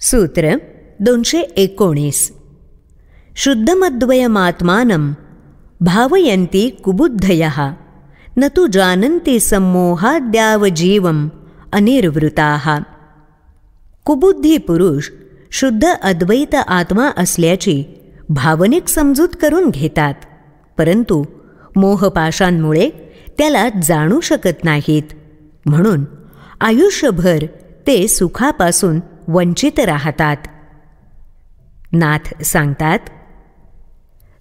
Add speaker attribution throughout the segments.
Speaker 1: सूत्र 219. शुद्धमद्वयमात्मानं भावयन्ति कुबुद्धयः न तु जानन्ति सम्मोहाद्यावजीवम् अनिर्वृताः. कुबुद्धी पुरुष शुद्ध अद्वैत आत्मा असल्याची भावनिक समजूत करून घेतात, परंतु मोहपाशांमुळे त्याला जाणू शकत नाहीत. म्हणून आयुष्यभर ते सुखापासून वंचित राहतात. नाथ सांगतात,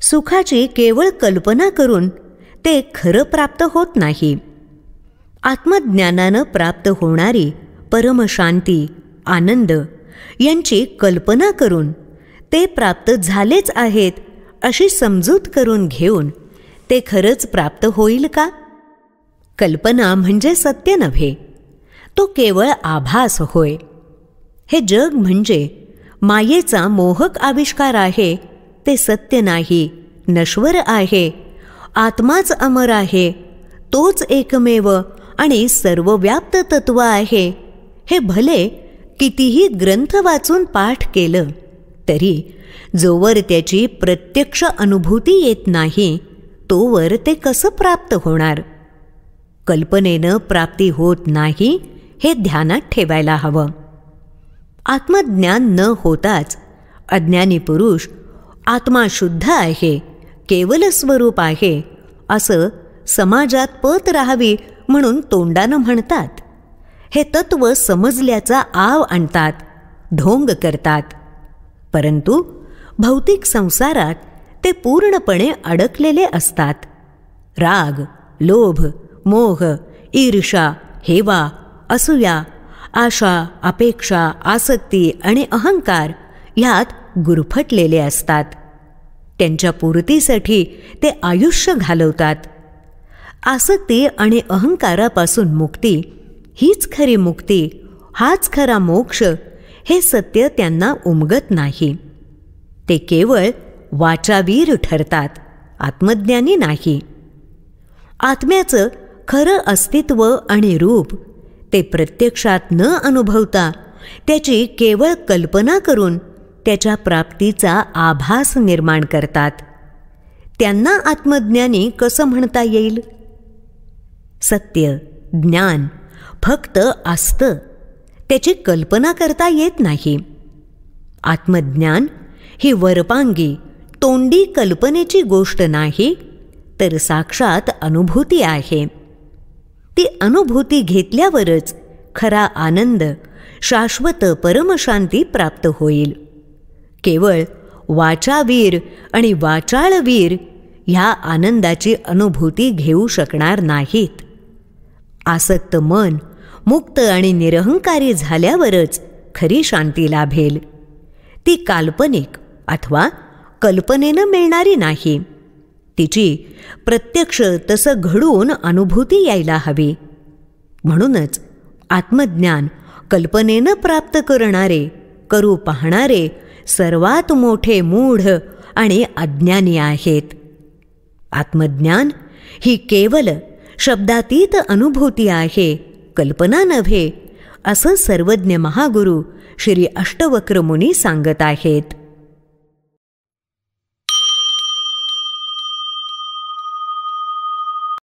Speaker 1: सुखाची केवळ कल्पना करून ते खरं प्राप्त होत नाही. आत्मज्ञानानं प्राप्त होणारी परमशांती, आनंद यांची कल्पना करून ते प्राप्त झालेच आहेत अशी समजूत करून घेऊन ते खरंच प्राप्त होईल का? कल्पना म्हणजे सत्य नव्हे, तो केवळ आभास होय. हे जग म्हणजे मायेचा मोहक आविष्कार आहे, ते सत्य नाही, नश्वर आहे. आत्माच अमर आहे, तोच एकमेव आणि सर्वव्याप्त तत्व आहे. हे भले कितीही ग्रंथ वाचून पाठ केलं तरी जोवर त्याची प्रत्यक्ष अनुभूती येत नाही तोवर ते कसं प्राप्त होणार? कल्पनेनं प्राप्ती होत नाही हे ध्यानात ठेवायला हवं. आत्मज्ञान न होताच अज्ञानी पुरुष आत्मा शुद्ध आहे, केवल स्वरूप आहे असं समाजात पत राहावी म्हणून तोंडानं म्हणतात. हे तत्व समजल्याचा आव आणतात, ढोंग करतात, परंतु भौतिक संसारात ते पूर्णपणे अडकलेले असतात. राग, लोभ, मोह, ईर्ष्या, हेवा, असूया, आशा, अपेक्षा, आसक्ती आणि अहंकार ह्यात गुरफटलेले असतात. त्यांच्या पूर्तीसाठी ते आयुष्य घालवतात. आसक्ती आणि अहंकारापासून मुक्ती हीच खरी मुक्ती, हाच खरा मोक्ष हे सत्य त्यांना उमगत नाही. ते केवळ वाचावीर ठरतात, आत्मज्ञानी नाही. आत्म्याचं खरं अस्तित्व आणि रूप ते प्रत्यक्षात न अनुभवता त्याची केवळ कल्पना करून त्याच्या प्राप्तीचा आभास निर्माण करतात. त्यांना आत्मज्ञानी कसं म्हणता येईल? सत्य, ज्ञान फक्त असतं, त्याची कल्पना करता येत नाही. आत्मज्ञान ही वरपांगी तोंडी कल्पनेची गोष्ट नाही, तर साक्षात अनुभूती आहे. ती अनुभूती घेतल्यावरच खरा आनंद, शाश्वत परमशांती प्राप्त होईल. केवळ वाचावीर आणि वाचाळवीर ह्या आनंदाची अनुभूती घेऊ शकणार नाहीत. आसक्त मन मुक्त आणि निरहंकारी झाल्यावरच खरी शांती लाभेल. ती काल्पनिक अथवा कल्पनेनं मिळणारी नाही. तिची प्रत्यक्ष तसं घडून अनुभूती यायला हवी. म्हणूनच आत्मज्ञान कल्पनेनं प्राप्त करणारे, करू पाहणारे सर्वात मोठे मूढ आणि अज्ञानी आहेत. आत्मज्ञान ही केवल शब्दातीत अनुभूती आहे, कल्पना नव्हे, असं सर्वज्ञ महागुरु श्री अष्टवक्र मुनी सांगत आहेत.